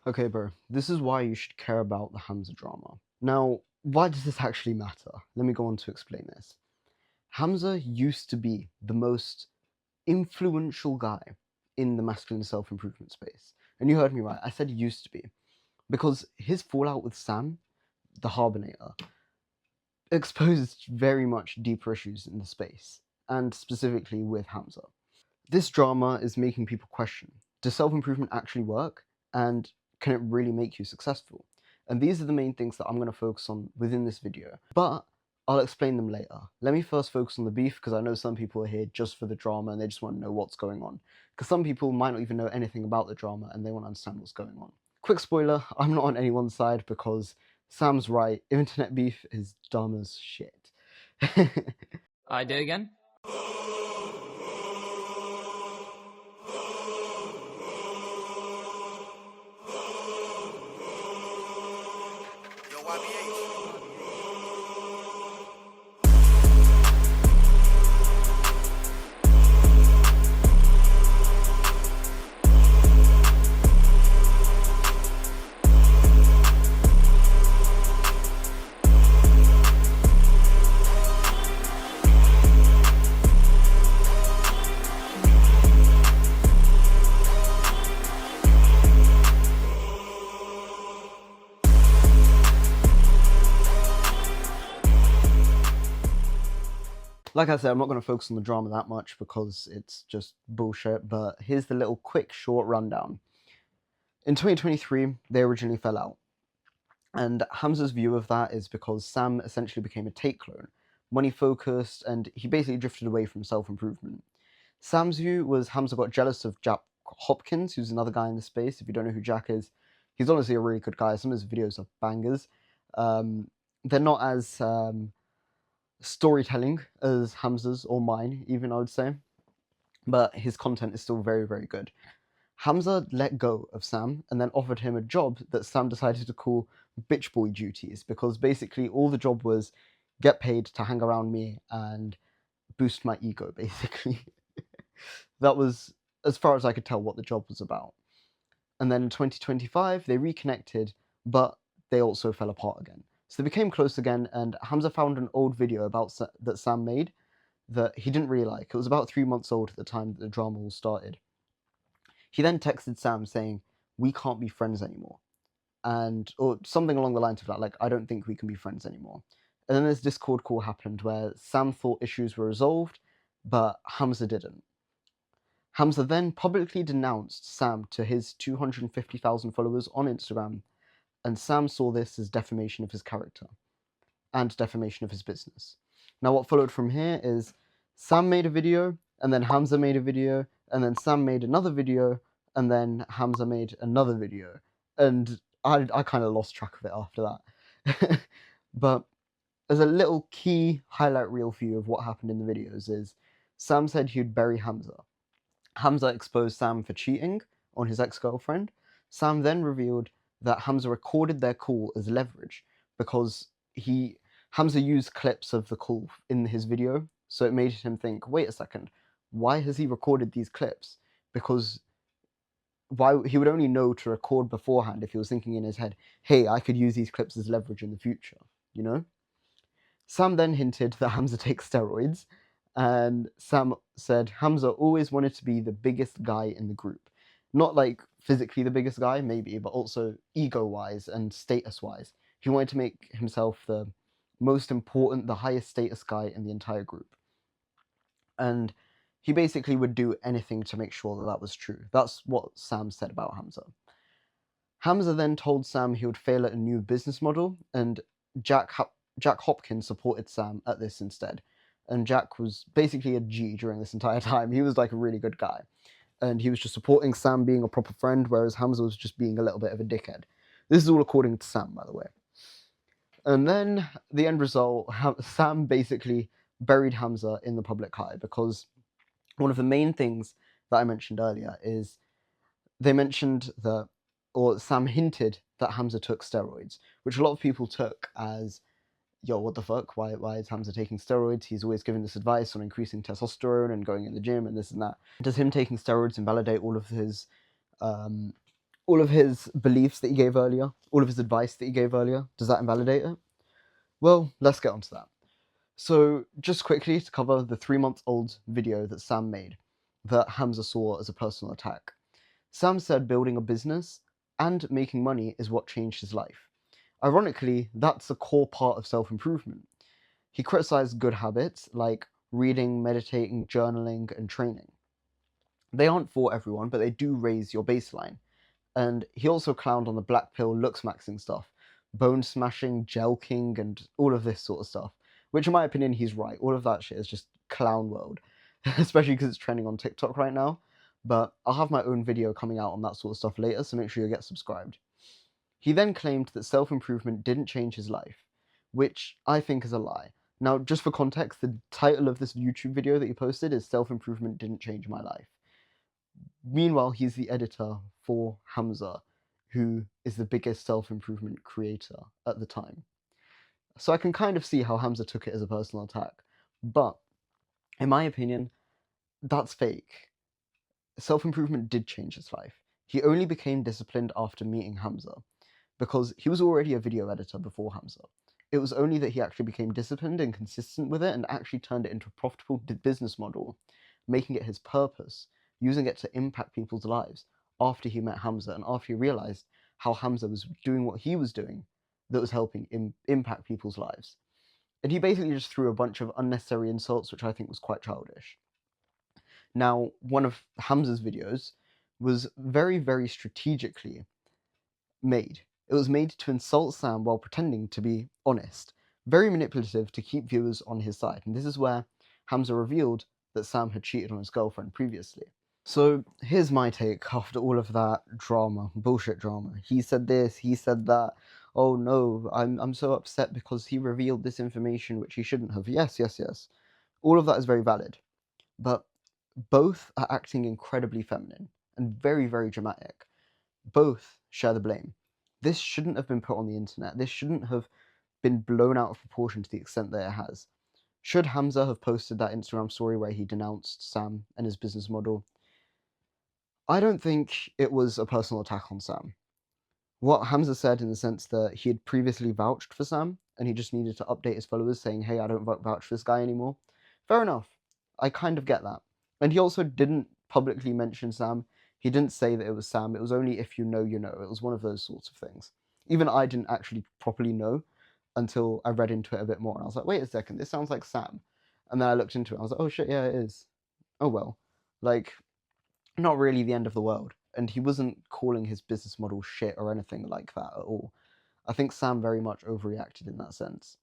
Okay, bro, this is why you should care about the Hamza drama. Now, why does this actually matter? Let me go on to explain this. Hamza used to be the most influential guy in the masculine self-improvement space. And you heard me right, I said used to be. Because his fallout with Sam, the Harbinator, exposed very much deeper issues in the space, and specifically with Hamza. This drama is making people question, does self-improvement actually work? And can it really make you successful? And these are the main things that I'm going to focus on within this video, but I'll explain them later. Let me first focus on the beef, because I know some people are here just for the drama and they just want to know what's going on. Because some people might not even know anything about the drama and they want to understand what's going on. Quick spoiler, I'm not on anyone's side because Sam's right, internet beef is dumb as shit. I did again? Like I said, I'm not going to focus on the drama that much because it's just bullshit, but here's the little quick short rundown. In 2023, they originally fell out. And Hamza's view of that is because Sam essentially became a Tate clone, money focused, and he basically drifted away from self-improvement. Sam's view was Hamza got jealous of Jack Hopkins, who's another guy in the space. If you don't know who Jack is, he's honestly a really good guy. Some of his videos are bangers. They're not as storytelling as Hamza's or mine, even, I would say, but his content is still very, very good. Hamza let go of Sam and then offered him a job that Sam decided to call bitch boy duties, because basically all the job was get paid to hang around me and boost my ego, basically. That was, as far as I could tell, what the job was about. And then in 2025, they reconnected, but they also fell apart again. So they became close again, and Hamza found an old video that Sam made that he didn't really like. It was about 3 months old at the time that the drama all started. He then texted Sam saying, "We can't be friends anymore," or something along the lines of that, like, "I don't think we can be friends anymore." And then this Discord call happened where Sam thought issues were resolved, but Hamza didn't. Hamza then publicly denounced Sam to his 250,000 followers on Instagram, and Sam saw this as defamation of his character and defamation of his business. Now what followed from here is Sam made a video, and then Hamza made a video, and then Sam made another video, and then Hamza made another video. And I kind of lost track of it after that. But as a little key highlight reel for you of what happened in the videos is Sam said he'd bury Hamza. Hamza exposed Sam for cheating on his ex-girlfriend. Sam then revealed that Hamza recorded their call as leverage because Hamza used clips of the call in his video, so it made him think, wait a second, why has he recorded these clips? Because why he would only know to record beforehand if he was thinking in his head, hey, I could use these clips as leverage in the future, you know? Sam then hinted that Hamza takes steroids, and Sam said Hamza always wanted to be the biggest guy in the group. Not like physically the biggest guy, maybe, but also ego-wise and status-wise. He wanted to make himself the most important, the highest status guy in the entire group. And he basically would do anything to make sure that that was true. That's what Sam said about Hamza. Hamza then told Sam he would fail at a new business model, and Jack Hopkins supported Sam at this instead. And Jack was basically a G during this entire time. He was like a really good guy. And he was just supporting Sam being a proper friend, whereas Hamza was just being a little bit of a dickhead. This is all according to Sam, by the way. And then the end result, Sam basically buried Hamza in the public eye, because one of the main things that I mentioned earlier is they mentioned that, or Sam hinted that Hamza took steroids, which a lot of people took as, yo, what the fuck? Why is Hamza taking steroids? He's always giving this advice on increasing testosterone and going in the gym and this and that. Does him taking steroids invalidate all of his all of his beliefs that he gave earlier, all of his advice that he gave earlier, does that invalidate it? Well, let's get onto that. So, just quickly to cover the 3-month-old video that Sam made that Hamza saw as a personal attack. Sam said building a business and making money is what changed his life. Ironically, that's a core part of self-improvement. He criticized good habits like reading, meditating, journaling, and training. They aren't for everyone, but they do raise your baseline. And he also clowned on the black pill looks maxing stuff, bone smashing, jelking, and all of this sort of stuff. Which, in my opinion, he's right. All of that shit is just clown world, especially because it's trending on TikTok right now. But I'll have my own video coming out on that sort of stuff later, so make sure you get subscribed. He then claimed that self improvement didn't change his life, which I think is a lie. Now, just for context, the title of this YouTube video that he posted is Self Improvement Didn't Change My Life. Meanwhile, he's the editor for Hamza, who is the biggest self-improvement creator at the time. So I can kind of see how Hamza took it as a personal attack. But, in my opinion, that's fake. Self-improvement did change his life. He only became disciplined after meeting Hamza, because he was already a video editor before Hamza. It was only that he actually became disciplined and consistent with it and actually turned it into a profitable business model, making it his purpose, using it to impact people's lives after he met Hamza and after he realized how Hamza was doing what he was doing that was helping impact people's lives. And he basically just threw a bunch of unnecessary insults, which I think was quite childish. Now, one of Hamza's videos was very, very strategically made. It was made to insult Sam while pretending to be honest. Very manipulative to keep viewers on his side. And this is where Hamza revealed that Sam had cheated on his girlfriend previously. So here's my take after all of that drama, bullshit drama. He said this, he said that. Oh no, I'm so upset because he revealed this information which he shouldn't have. Yes, yes, yes. All of that is very valid. But both are acting incredibly feminine and very, very dramatic. Both share the blame. This shouldn't have been put on the internet. This shouldn't have been blown out of proportion to the extent that it has. Should Hamza have posted that Instagram story where he denounced Sam and his business model? I don't think it was a personal attack on Sam. What Hamza said in the sense that he had previously vouched for Sam and he just needed to update his followers saying, hey, I don't vouch for this guy anymore. Fair enough. I kind of get that. And he also didn't publicly mention Sam. He didn't say that it was Sam. It was only if you know, you know. It was one of those sorts of things. Even I didn't actually properly know until I read into it a bit more. And I was like, wait a second, this sounds like Sam. And then I looked into it. I was like, oh shit, yeah, it is. Oh well. Like, not really the end of the world. And he wasn't calling his business model shit or anything like that at all. I think Sam very much overreacted in that sense.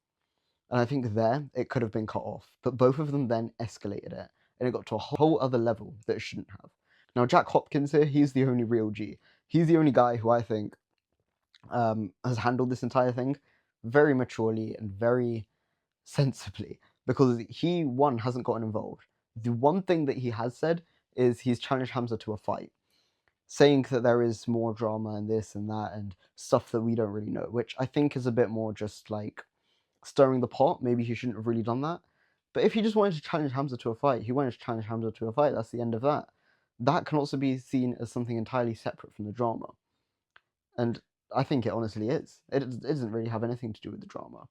And I think there it could have been cut off. But both of them then escalated it. And it got to a whole other level that it shouldn't have. Now, Jack Hopkins here, he's the only real G. He's the only guy who I think has handled this entire thing very maturely and very sensibly. Because he, one, hasn't gotten involved. The one thing that he has said is he's challenged Hamza to a fight, saying that there is more drama and this and that and stuff that we don't really know, which I think is a bit more just like stirring the pot. Maybe he shouldn't have really done that. But if he just wanted to challenge Hamza to a fight, he wanted to challenge Hamza to a fight. That's the end of that. That can also be seen as something entirely separate from the drama. And I think it honestly is. It doesn't really have anything to do with the drama.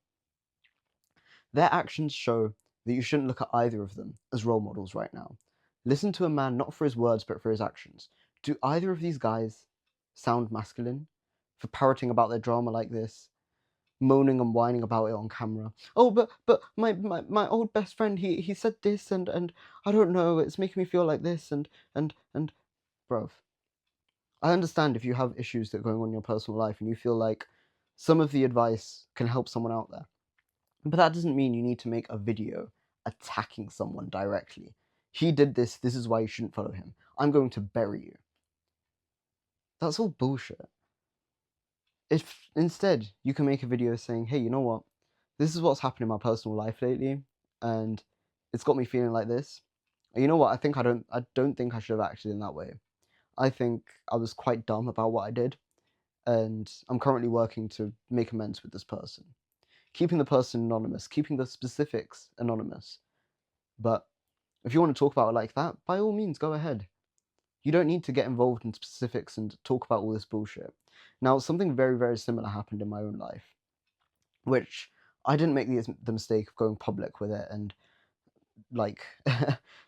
Their actions show that you shouldn't look at either of them as role models right now. Listen to a man not for his words but for his actions. Do either of these guys sound masculine for parroting about their drama like this, moaning and whining about it on camera? Oh, but my old best friend, he said this and I don't know, it's making me feel like this and bruv. I understand if you have issues that are going on in your personal life and you feel like some of the advice can help someone out there. But that doesn't mean you need to make a video attacking someone directly. He did this, this is why you shouldn't follow him. I'm going to bury you. That's all bullshit. If instead you can make a video saying, hey, you know what? This is what's happened in my personal life lately, and it's got me feeling like this. And you know what? I don't think I should have acted in that way. I think I was quite dumb about what I did, and I'm currently working to make amends with this person. Keeping the person anonymous, keeping the specifics anonymous. But if you want to talk about it like that, by all means, go ahead. You don't need to get involved in specifics and talk about all this bullshit. Now, something very, very similar happened in my own life, which I didn't make the mistake of going public with it and like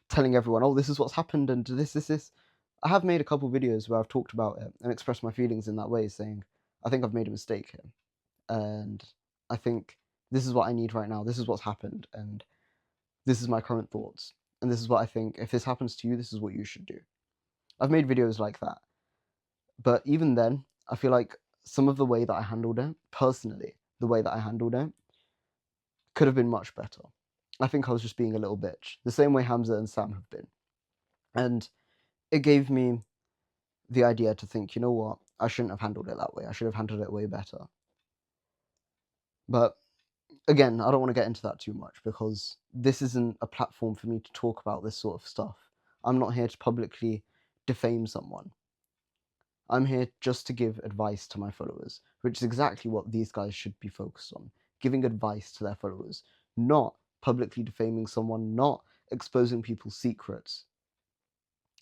telling everyone, oh, this is what's happened and this. I have made a couple videos where I've talked about it and expressed my feelings in that way, saying, I think I've made a mistake here. And I think this is what I need right now. This is what's happened. And this is my current thoughts. And this is what I think. If this happens to you, this is what you should do. I've made videos like that. But even then, I feel like some of the way that I handled it, personally, the way that I handled it, could have been much better. I think I was just being a little bitch, the same way Hamza and Sam have been. And it gave me the idea to think, you know what, I shouldn't have handled it that way. I should have handled it way better. But again, I don't want to get into that too much because this isn't a platform for me to talk about this sort of stuff. I'm not here to publicly defame someone. I'm here just to give advice to my followers, which is exactly what these guys should be focused on. Giving advice to their followers, not publicly defaming someone, not exposing people's secrets.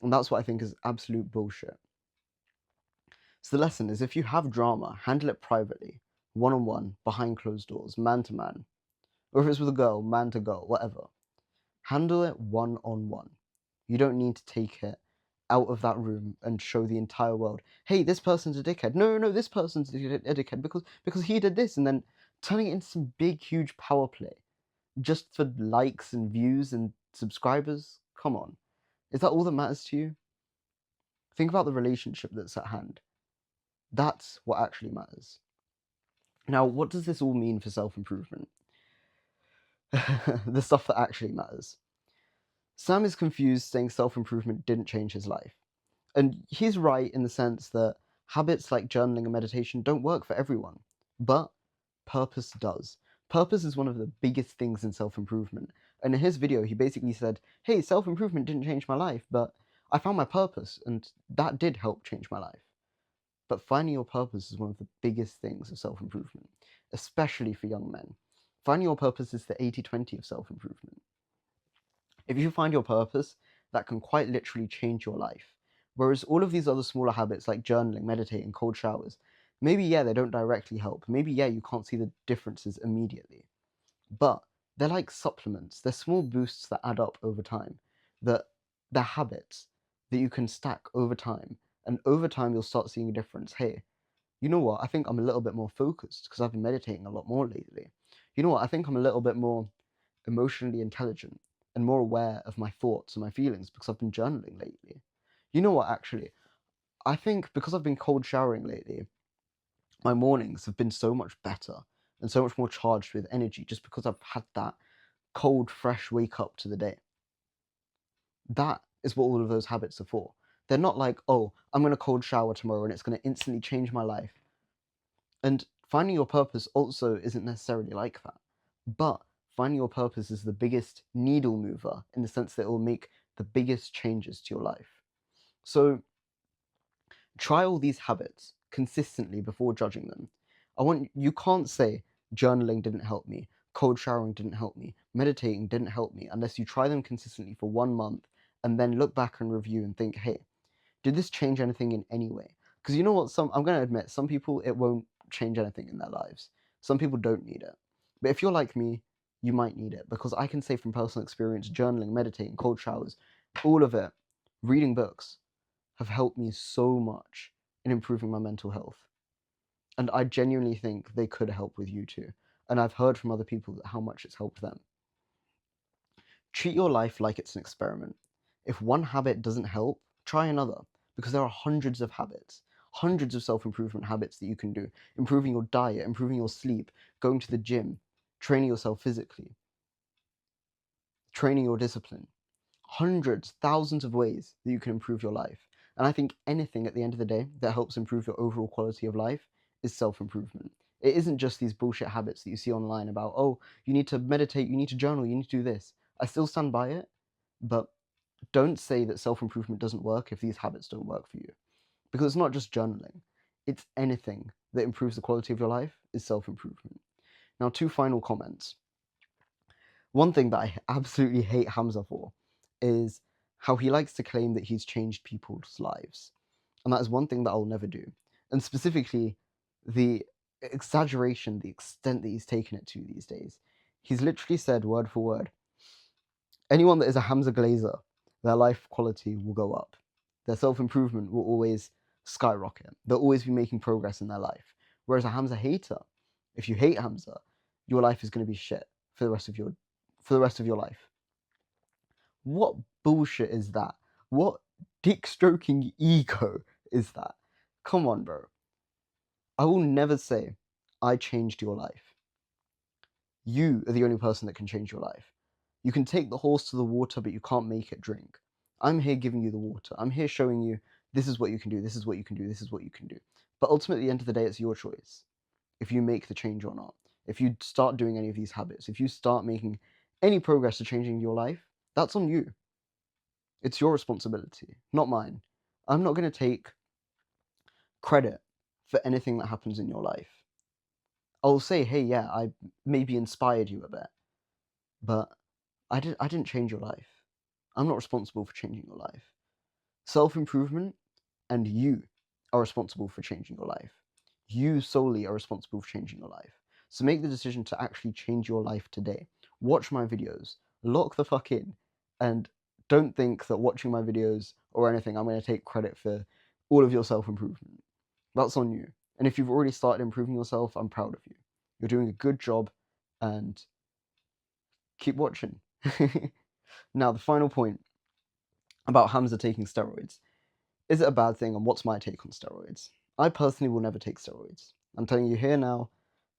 And that's what I think is absolute bullshit. So the lesson is, if you have drama, handle it privately, one-on-one, behind closed doors, man to man. Or if it's with a girl, man to girl, whatever. Handle it one-on-one. You don't need to take it out of that room and show the entire world, hey, this person's a dickhead. No, this person's a dickhead because he did this, and then turning it into some big, huge power play just for likes and views and subscribers. Come on. Is that all that matters to you? Think about the relationship that's at hand. That's what actually matters. Now, what does this all mean for self-improvement? The stuff that actually matters. Sam is confused, saying self-improvement didn't change his life. And he's right in the sense that habits like journaling and meditation don't work for everyone. But purpose does. Purpose is one of the biggest things in self-improvement. And in his video, he basically said, hey, self-improvement didn't change my life, but I found my purpose, and that did help change my life. But finding your purpose is one of the biggest things of self-improvement, especially for young men. Finding your purpose is the 80-20 of self-improvement. If you find your purpose, that can quite literally change your life. Whereas all of these other smaller habits like journaling, meditating, cold showers, maybe, yeah, they don't directly help. Maybe, yeah, you can't see the differences immediately. But they're like supplements. They're small boosts that add up over time. They're habits that you can stack over time. And over time, you'll start seeing a difference. Hey, you know what? I think I'm a little bit more focused because I've been meditating a lot more lately. You know what? I think I'm a little bit more emotionally intelligent and more aware of my thoughts and my feelings because I've been journaling lately. You know what, actually? I think because I've been cold showering lately, my mornings have been so much better and so much more charged with energy just because I've had that cold, fresh wake up to the day. That is what all of those habits are for. They're not like, oh, I'm going to cold shower tomorrow and it's going to instantly change my life. And finding your purpose also isn't necessarily like that. But finding your purpose is the biggest needle mover in the sense that it will make the biggest changes to your life. So try all these habits consistently before judging them. You can't say journaling didn't help me, cold showering didn't help me, meditating didn't help me unless you try them consistently for 1 month and then look back and review and think, hey, did this change anything in any way? Because you know what, I'm going to admit, some people, it won't change anything in their lives. Some people don't need it. But if you're like me, you might need it, because I can say from personal experience, journaling, meditating, cold showers, all of it, reading books, have helped me so much in improving my mental health. And I genuinely think they could help with you too. And I've heard from other people how much it's helped them. Treat your life like it's an experiment. If one habit doesn't help, try another, because there are hundreds of habits, hundreds of self-improvement habits that you can do. Improving your diet, improving your sleep, going to the gym, training yourself physically, training your discipline. Hundreds, thousands of ways that you can improve your life. And I think anything at the end of the day that helps improve your overall quality of life is self-improvement. It isn't just these bullshit habits that you see online about, oh, you need to meditate, you need to journal, you need to do this. I still stand by it, but don't say that self-improvement doesn't work if these habits don't work for you. Because it's not just journaling. It's anything that improves the quality of your life is self-improvement. Now, 2 final comments. One thing that I absolutely hate Hamza for is how he likes to claim that he's changed people's lives. And that is one thing that I'll never do. And specifically, the exaggeration, the extent that he's taken it to these days. He's literally said, word for word, anyone that is a Hamza glazer, their life quality will go up. Their self-improvement will always skyrocket. They'll always be making progress in their life. Whereas a Hamza hater, if you hate Hamza, your life is going to be shit for the rest of your life. What bullshit is that? What dick-stroking ego is that? Come on, bro. I will never say, I changed your life. You are the only person that can change your life. You can take the horse to the water, but you can't make it drink. I'm here giving you the water. I'm here showing you this is what you can do, this is what you can do, this is what you can do. But ultimately, at the end of the day, it's your choice if you make the change or not. If you start doing any of these habits, if you start making any progress to changing your life, that's on you. It's your responsibility, not mine. I'm not going to take credit for anything that happens in your life. I'll say, hey, yeah, I maybe inspired you a bit, but I didn't change your life. I'm not responsible for changing your life. Self-improvement and you are responsible for changing your life. You solely are responsible for changing your life. So make the decision to actually change your life today. Watch my videos, lock the fuck in, and don't think that watching my videos or anything, I'm going to take credit for all of your self-improvement. That's on you. And if you've already started improving yourself, I'm proud of you. You're doing a good job, and keep watching. Now, the final point about Hamza taking steroids. Is it a bad thing, and what's my take on steroids? I personally will never take steroids. I'm telling you here now,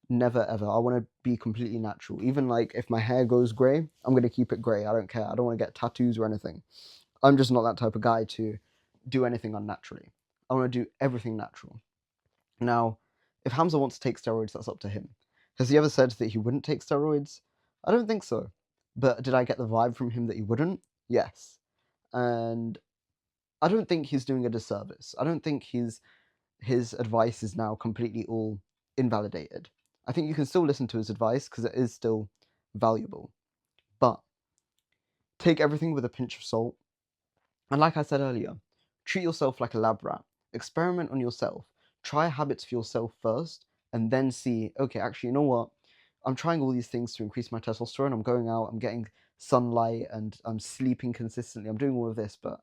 never ever. I want to be completely natural. Even like if my hair goes grey, I'm going to keep it grey. I don't care. I don't want to get tattoos or anything. I'm just not that type of guy to do anything unnaturally. I want to do everything natural. Now, if Hamza wants to take steroids, that's up to him. Has he ever said that he wouldn't take steroids? I don't think so. But did I get the vibe from him that he wouldn't? Yes. And I don't think he's doing a disservice. I don't think his advice is now completely all invalidated. I think you can still listen to his advice because it is still valuable. But take everything with a pinch of salt. And like I said earlier, treat yourself like a lab rat. Experiment on yourself. Try habits for yourself first and then see, okay, actually, you know what? I'm trying all these things to increase my testosterone. I'm going out, I'm getting sunlight, and I'm sleeping consistently. I'm doing all of this, but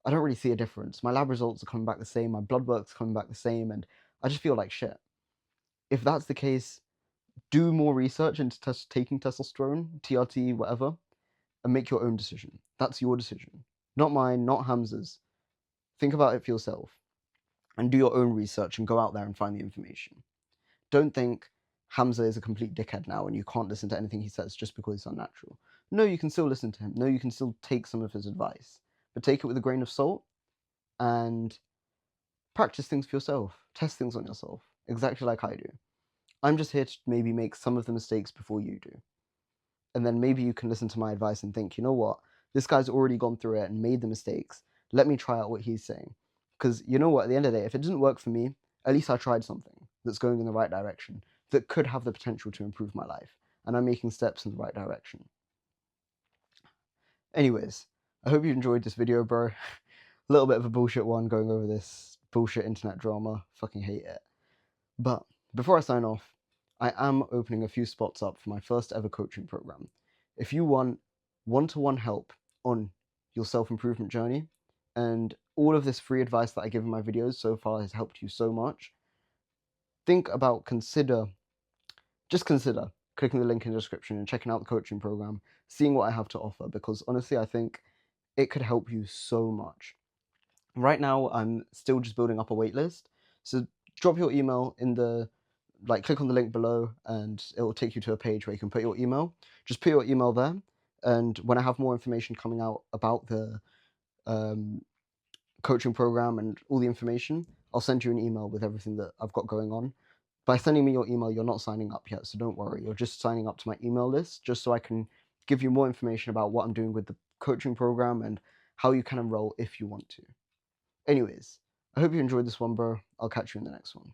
I don't really see a difference. My lab results are coming back the same, my blood work's coming back the same, and I just feel like shit. If that's the case, do more research into taking testosterone, TRT, whatever, and make your own decision. That's your decision. Not mine, not Hamza's. Think about it for yourself. And do your own research and go out there and find the information. Don't think Hamza is a complete dickhead now and you can't listen to anything he says just because it's unnatural. No, you can still listen to him. No, you can still take some of his advice. But take it with a grain of salt and practice things for yourself. Test things on yourself, exactly like I do. I'm just here to maybe make some of the mistakes before you do. And then maybe you can listen to my advice and think, you know what? This guy's already gone through it and made the mistakes. Let me try out what he's saying. Because you know what? At the end of the day, if it didn't work for me, at least I tried something that's going in the right direction, that could have the potential to improve my life. And I'm making steps in the right direction. Anyways, I hope you enjoyed this video, bro. A little bit of a bullshit one going over this bullshit internet drama. Fucking hate it. But before I sign off, I am opening a few spots up for my first ever coaching program. If you want one-to-one help on your self-improvement journey, and all of this free advice that I give in my videos so far has helped you so much, just consider clicking the link in the description and checking out the coaching program, seeing what I have to offer, because honestly, I think it could help you so much. Right now, I'm still just building up a waitlist, so drop your email in the, click on the link below and it will take you to a page where you can put your email. Just put your email there, and when I have more information coming out about the coaching program and all the information, I'll send you an email with everything that I've got going on. By sending me your email, you're not signing up yet, so don't worry. You're just signing up to my email list, just so I can give you more information about what I'm doing with the coaching program and how you can enroll if you want to. Anyways, I hope you enjoyed this one, bro. I'll catch you in the next one.